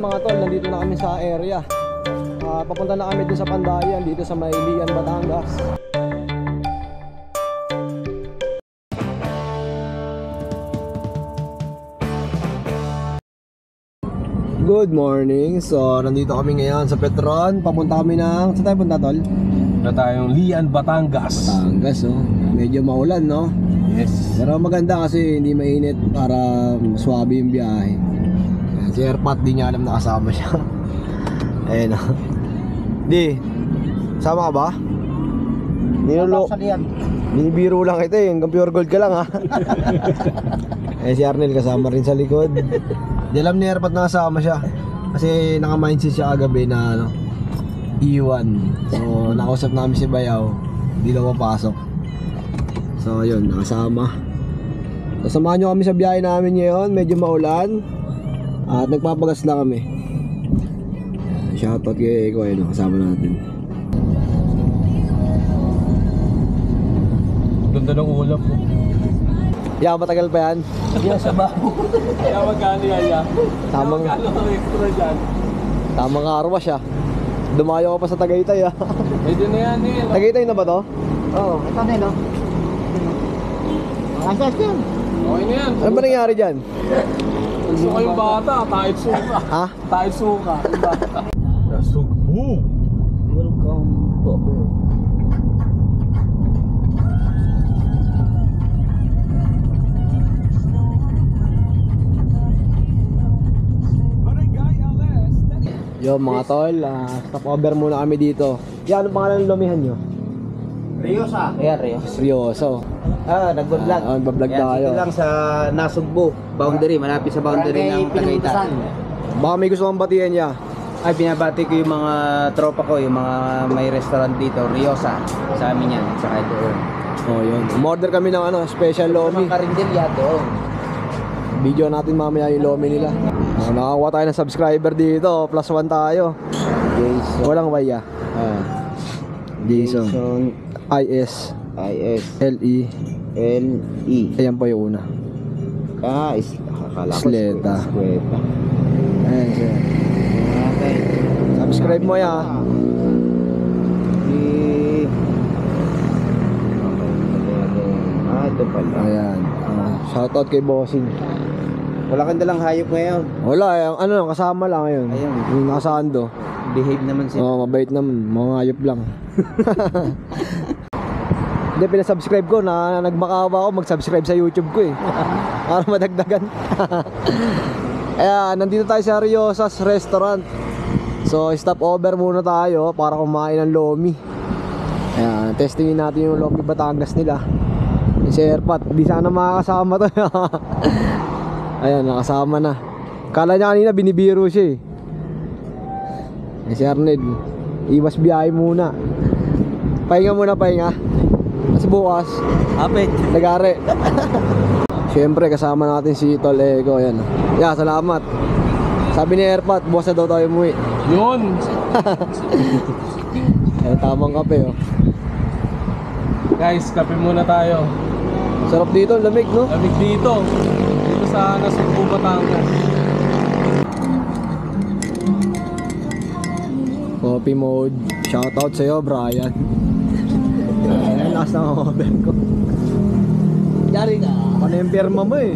mga tol, nandito na kami sa area. Papunta na kami dun sa Pandayan, dito sa Lian, Batangas. Good morning. So, nandito kami ngayon sa Petron. Papunta kami ng... Saan tayo punta, tol? Na tayong Lian, Batangas. Batangas, oh. Medyo maulan, no? Yes. Pero maganda kasi hindi mainit para swabe yung biyahe. Si Airpat, di niya alam na kasama siya. Ayun, oh. Di, sama ka ba? Binibiro lang ito eh. Hanggang pure gold ka lang, ha? Si Arnel kasama rin sa likod. Di alam ni Airpat na kasama siya. Kasi naka-mindset siya kagabi na ano, iwan. So nakausap namin si Bayaw, hindi lang mapasok. So yun, nakasama. So samahan nyo kami sa biyahe namin ngayon. Medyo maulan at nagpapagas lang kami. Shoutout kay Eko, ayun, kasama natin. Ganda ng ulap po. Yeah, matagal pa yan? Yan sa baho. Kaya magkano yan yan? Tamang extra dyan. Tamang karwa siya. Dumayo ka pa sa Tagaytay, ha? Medyo na yan eh. Tagaytay na ba to? Oo, ito na no? Asas yan. Okay na yan. Ano ba nangyari dyan? Suka yung bata, tahit suka. Ha? Tahit suka. Yung bata. Nasugbo. Welcome po. Yo mga tol, stop over muna kami dito. Yan, anong pangalan ng lumihan nyo? Riosa. Ayan, Riosa. Seryoso. Nag-vlog. Nag-vlog tayo. Dito lang sa Nasugbo, boundary, malapit sa boundary ng Tagaytay. Baka may gusto kong batihan niya. Ay, binabati ko yung mga tropa ko, yung mga may restaurant dito, Riosa. Sa amin yan, saka doon. Oh, yun. Umorder kami ng ano, special lomi. Mga karinderya doon. Video natin mamaya yung lomi nila. Nakakuha tayo ng subscriber dito. +1 tayo. Jason. Walang waya. Jason. I-S L-E L-E. Ayan po yung una. Akala ko Sleta. Sleta. Ayan siya. Okay. Subscribe mo ya. Ito pala. Ayan. Shoutout kay Bossing. Wala kang dalang hayop ngayon. Wala, ano, kasama lang ngayon. Ayun. Yung nakasando. Behave naman sila. Mabait naman, mga hayop lang. Hindi, pinasubscribe ko na nagmakawa ako mag-subscribe sa YouTube ko eh. Para madagdagan. Ayan, nandito tayo sa Riosa's Restaurant. So, stop over muna tayo para kumain ng lomi. Ayan, testingin natin yung lomi Batangas nila. Si Airpat, di sana makakasama to. Ayan, nakasama na. Kala niya kanina binibiro siya eh. Si Arnel, iwas biyahe muna. Pahinga muna, pahinga. Kasi bukas Apit. nagare. Siyempre kasama natin si Tol Eko. Ayan. Yeah, salamat. Sabi ni Airpat, bukas na daw tayo umuwi. Yun. Tamang kape oh. Guys, kape muna tayo. Sarap dito, lamig no? Lamig dito. Dito sa Nasugbo, Batangas. Coffee mode. Shoutout sa'yo, Brian. Ayan, last na over ko. Yari ka. Ano yung pirma mo eh?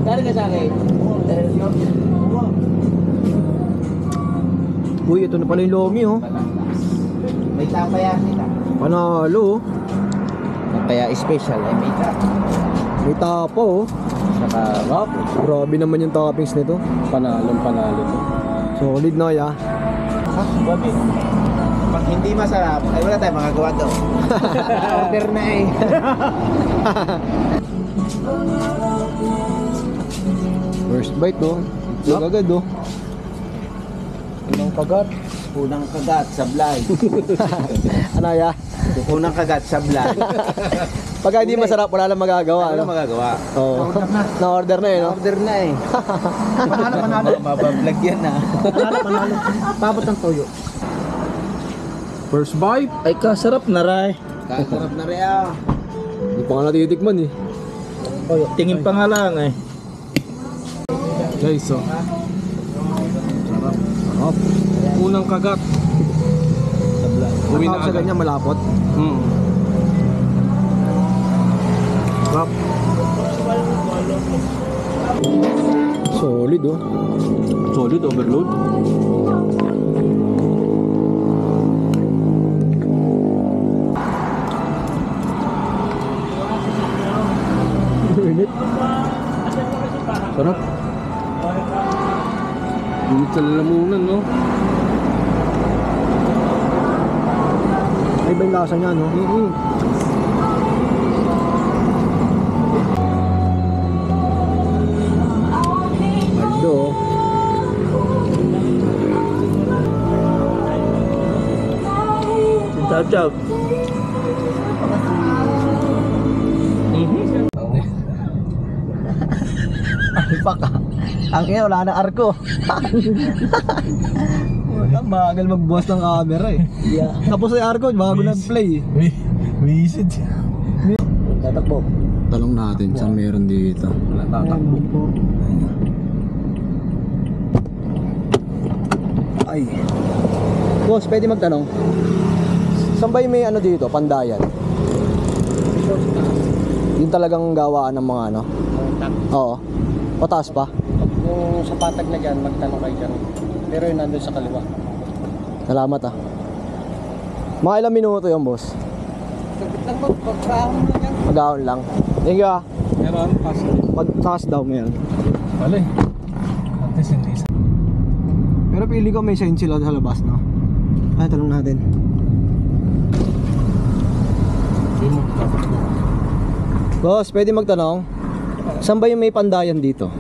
Yari ka sa akin. Uy, ito na pala yung lomi oh. May tapaya nila. Panalo oh. Tapaya special. May May tapo oh. saka wap. Grabe naman yung toppings nito. Panalo to. Solid no ya. Babi. Pag hindi masarap, ay wala tayong magagawa doon. Order na eh. First bite oh. Ito agad oh. Unang kagat. Unang kagat, sablay. Ano ya? Unang kagat, sablay. Pagka hindi masarap, wala lang magagawa. Wala Ano? magagawa. Oo. Na-order na eh no? Order na eh. Panalo. Mabablog yan ah. Panalo. Pabot ng toyo. First bite. Ay kasarap na rin. Kasarap na rin ah. Hindi pa nga natitikman eh. Tingin pa nga lang eh. Guys, so Hop. Unang kagat. Uwi Uwi na sa agad. ganyan malapot. Hop. Solid oh. Solid overload. Init. Sarap. Init sa lalamunan, no? Ay ba yung lasa niya no? Maldo oh. Chow chow. Ay pa ka. Ang kaya wala na arko. Ang bagal magbukas ng camera eh. Yeah. Tapos ay arko, bago nag-play eh. Wisid. Tatakbo. Talong natin saan meron dito. Wala tatakbo. Ay. Boss, pwede magtanong. Saan ba yung may ano dito, pandayan? Yung talagang gawaan ng mga ano? Oo. Pataas pa? Yung sa patag na dyan, magtanong kayo dyan. Pero yun nandun sa kaliwa. Salamat ah. Mga ilang minuto yung boss? Pagkahon na dyan. Mag-aon lang. Thank you ah. Meron, positive. Pag-taas daw ngayon. Bale. Antes hindi sa... Pero pili ko may sign sila sa labas no? Ay, talong natin. Hindi mo tatakbo. Boss, pwede magtanong? Saan ba yung may pandayan dito?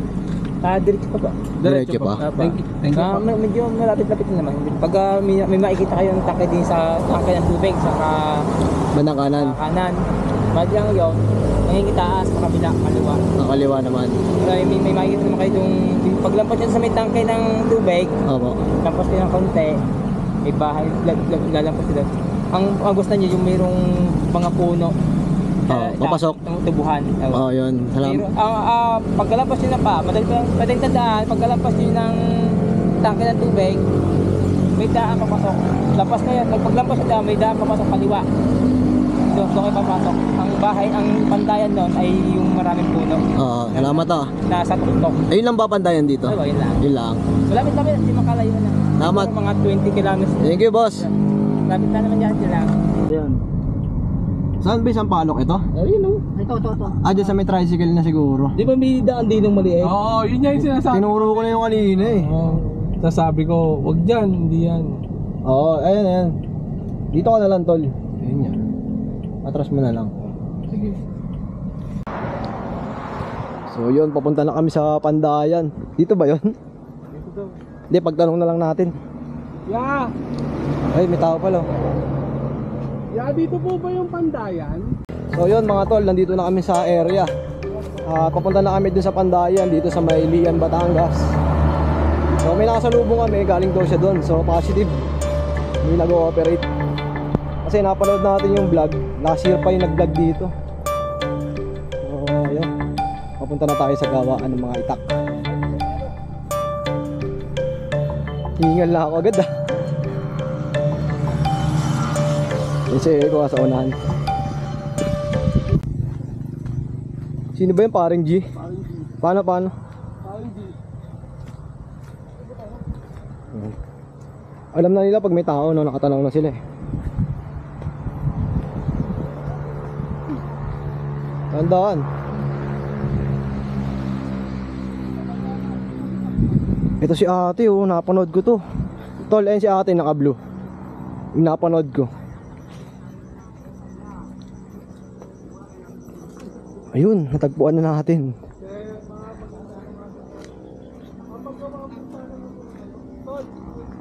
Diretso pa ba? Diretso pa? Thank you. Thank you. Medyo malapit-lapit na naman. Pag may makikita kayo ng tangke din sa tangke ng tubig sa Bandang kanan. kanan, madlang yun, nangingitaas sa kabila, kaliwa. Ang kaliwa naman. May makikita naman kayo yung paglampas nyo sa may tangke ng tubig, Opo. lampas kayo ng konti, may bahay, lalampas sila. Ang gusto nyo yung mayroong mga puno. Papasok. Ng tubuhan. Oo, yun. Salamat. Pagkalampas nyo na pa, madaling tandaan, pagkalampas nyo ng tangke ng tubig, may daan papasok. Lampas na yan, paglampas nyo daan, may daan papasok kaliwa. Doon kayo papasok. Ang bahay, ang pandayan doon ay yung maraming puno. Oo, salamat ah. Nasa tuktok. Ayun lang ba pandayan dito? Ay, yun lang. Yun lang. Malapit-lapit, hindi makalayo na. Salamat. Siguro mga 20 kilometers. Thank you, boss. Malapit na naman dyan sila. Ayan. Saan ba isang palok ito? Ayun o. Ito. Ah, dyan sa may tricycle na siguro. Di ba may daan din ng maliit? Oo, yun yung sinasabi. Tinuro ko na yung kanina eh. Sasabi ko, wag dyan, hindi yan. Oo, ayan. Dito ka na lang, tol. Ayun yan. Atras mo na lang. Sige. So yun, papunta na kami sa Pandayan. Dito ba yun? Dito daw. Hindi, pagtanong na lang natin. Yeah! Ay, may tao pala. Yeah, dito po ba yung Pandayan? So yun mga tol, nandito na kami sa area. Papunta na kami dun sa Pandayan, dito sa Mailian, Batangas. So may nakasalubong kami, galing daw siya dun. So positive, may nag-ooperate. Kasi napanood natin yung vlog, last year pa yung nag-vlog dito. So yun, papunta na tayo sa gawaan ng mga itak. Hingal na ako agad ah. Kasi ko sa unahan. Sino ba yung paring G? Paano? Alam na nila pag may tao, no? Nakatanaw na sila eh. Tandaan. Ito si ate oh, napanood ko to. Tol, ayun si ate naka-blue. Yung napanood ko. Ayun, natagpuan na natin.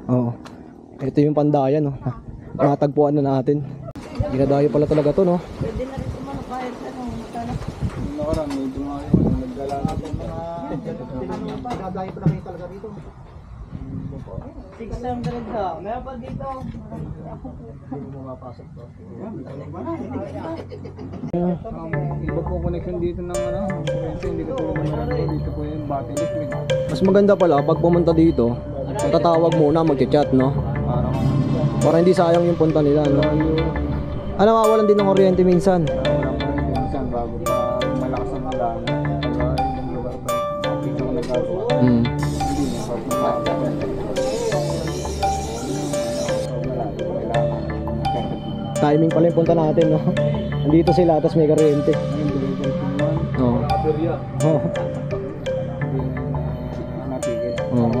Oo. Ito yung Pandayan, no. Natagpuan na natin. Ginadayo pala talaga to, no. Pwede na rin sumanakay. Nakarang, medyo nga yung naggala natin mga... Ginadayo pala kayo talaga dito. 600 daw. Meron pa dito. Iba po connection dito ng ano, hindi ko tulad ng meron po dito po yung battery electric. Mas maganda pala pag pumunta dito, tatawag muna, mag-chat, no? Para hindi sayang yung punta nila, no? Ano, mawalan din ng kuryente minsan. Minsan bago pa malakas ang ulan, pag yung lugar pa, dito ko nagagawa. Hmm. Hindi na, pag Timing pala yung punta natin, no? Andito sila, tapos may kuryente. Oo. Oo. Oo.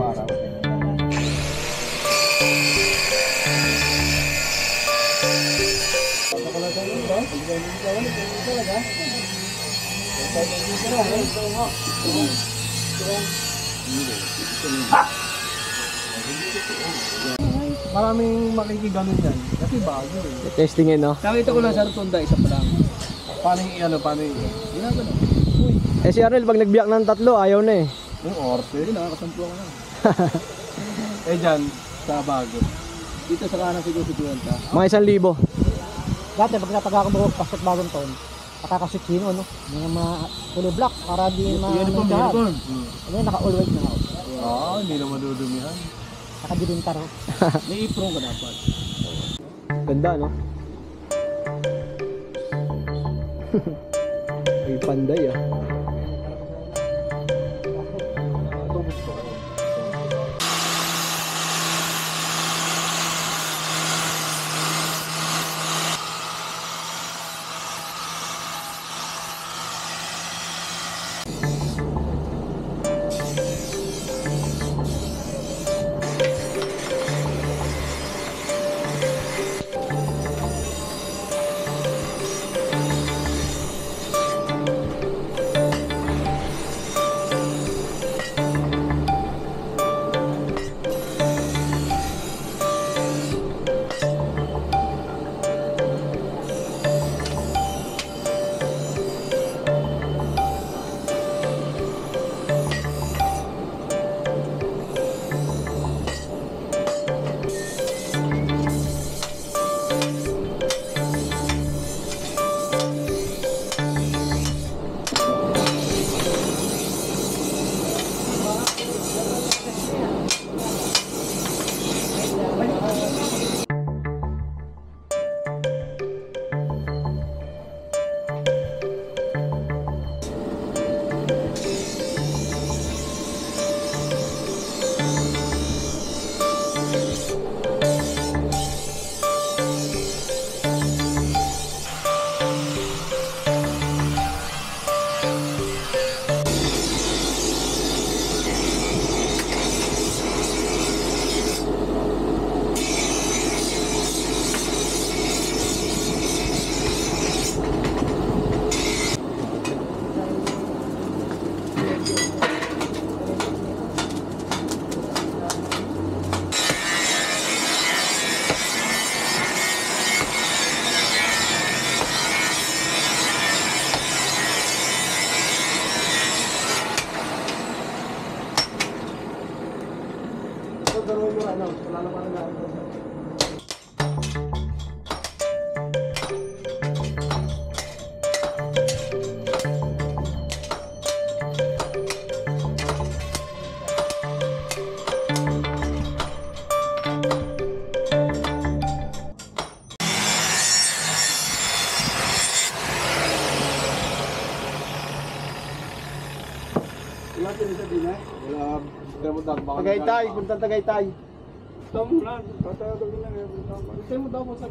Maraming makikiganon yan. Kasi bago eh. Testingin, no? Nakita ko lang sa Rotunda, isa pa lang. Paano yung ano, paano yung ginagano? Eh si Arnel, pag nagbiyak ng tatlo, ayaw na eh. Yung orte, nakakasampo ko na. Eh dyan, sa bago. Dito sa kanan siguro si Duwenta. Mga 1,000. Dati pag napag-ako pasok bagong taon, nakakasitsino, no? Mga kulay black para di Uniform, ma-jahat. uniform. Ano yun, naka-all white na ako. Hindi na madudumihan. Naka-dilintar ako. May apron ka dapat. Ganda, no? Ay, panday, ah. Tagaytay, puntang Tagaytay. Tama lang, tatawagin lang. Gusto mo daw po sa...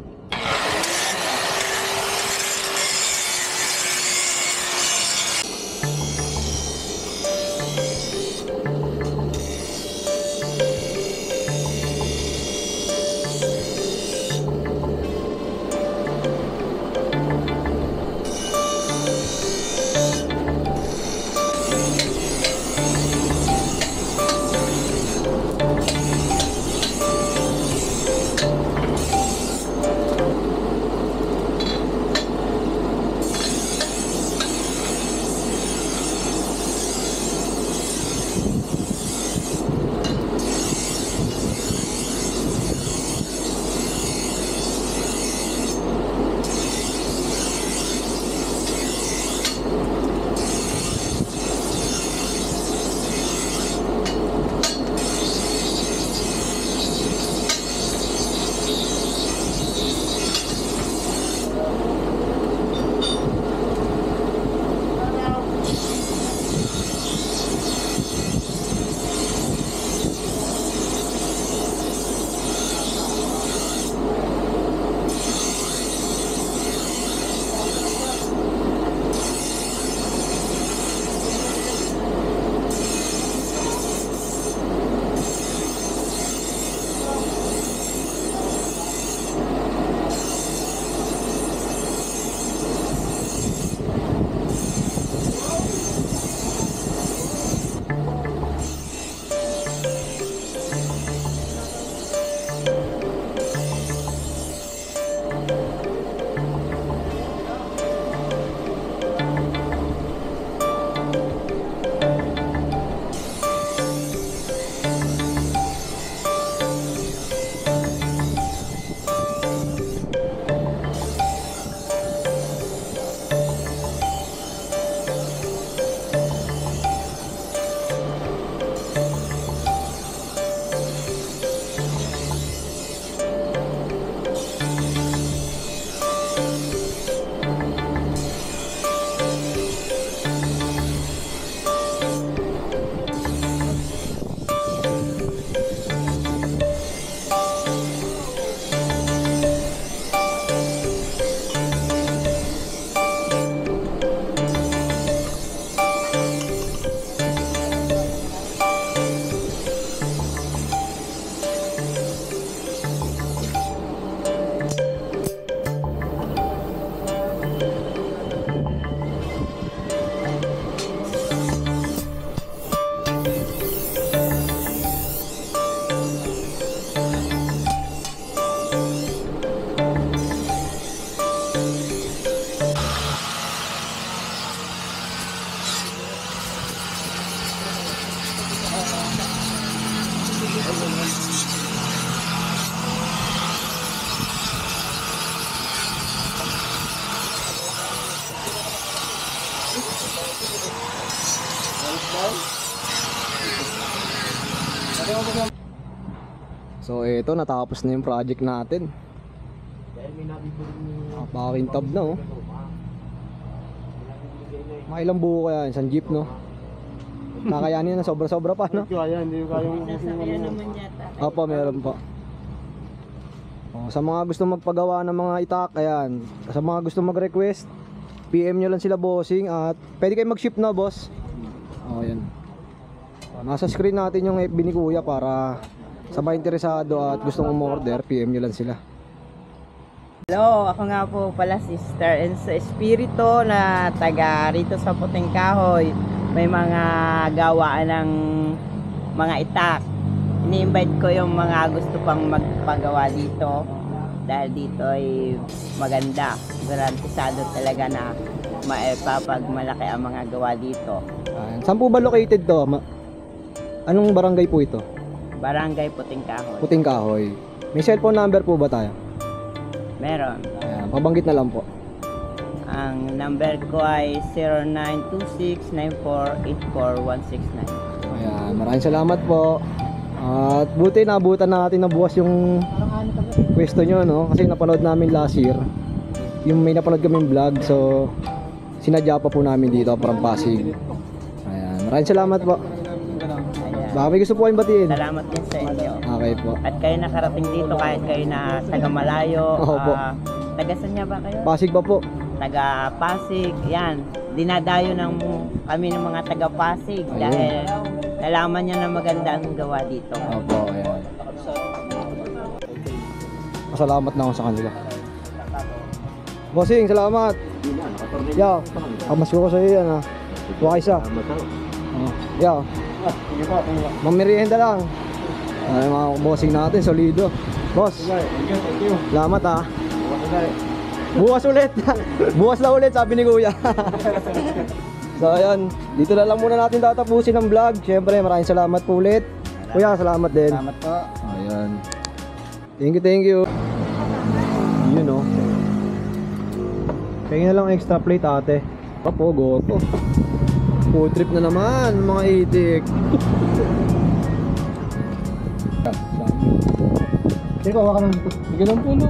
So ito, natapos na yung project natin. Napakakintab na oh. Mga ilang buo kaya, isang jeep no? Kakayanin na sobra-sobra pa no? Kaya, hindi ko kayang Opo, meron po. Oh, sa mga gusto magpagawa ng mga itak, ayan. Sa mga gusto mag-request, PM nyo lang sila bossing at pwede kayo mag-ship na boss. Oh, ayan. Nasa screen natin yung FB ni Kuya para sa mga interesado at gustong umorder, PM nyo lang sila. Hello, ako nga po pala si Sister Enzo Espiritu na taga rito sa Puting Kahoy. May mga gawaan ng mga itak. Ini-invite ko yung mga gusto pang magpagawa dito dahil dito ay maganda. Garantisado talaga na maipapagmalaki ang mga gawa dito. Ayan. Saan po ba located to? Anong barangay po ito? Barangay Puting Kahoy. Puting Kahoy. May cellphone number po ba tayo? Meron. Ayan, pabanggit na lang po. Ang number ko ay 0926948469. Ayan, maraming salamat po. At buti nabutan natin na bukas yung pwesto nyo no? Kasi napanood namin last year. Yung may napanood kaming vlog. So sinadya pa po namin dito from Pasig. Ayan, maraming salamat po. Baka may gusto po kayong batiin. Salamat din sa inyo. Okay po. At kayo nakarating dito kahit kayo na taga malayo. Opo. Taga saan nga ba kayo? Pasig pa po. Taga Pasig. Yan. Dinadayo kami ng mga taga Pasig Ayun. dahil nalaman nyo na maganda ang gawa dito. Opo, ayan. Masalamat na ako sa kanila. Bossing, salamat. Yo, kamas ko sa iyo yan ha. Tuwa isa. Yo. Mamirienda lang. Ay mga bossing natin, solido. Boss, salamat ha. Bukas ulit. Bukas na ulit, sabi ni Kuya. So ayan, dito na lang muna natin tatapusin ang vlog. Siyempre maraming salamat po ulit. Kuya, salamat din. Salamat po. Ayan. Thank you. Yun o. Kaya na lang extra plate ate. Papo, goto. Food trip na naman mga itik. Sige, hawa ka lang dito. Bigyan ng pulo.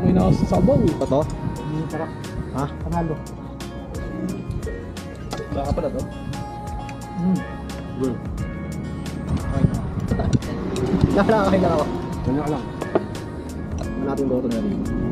May nakasasabaw eh. Ito? Tara, Ha? panalo. Baka pala to. Nakakakain na ako. Ganyan ka lang. Natin goto na rin.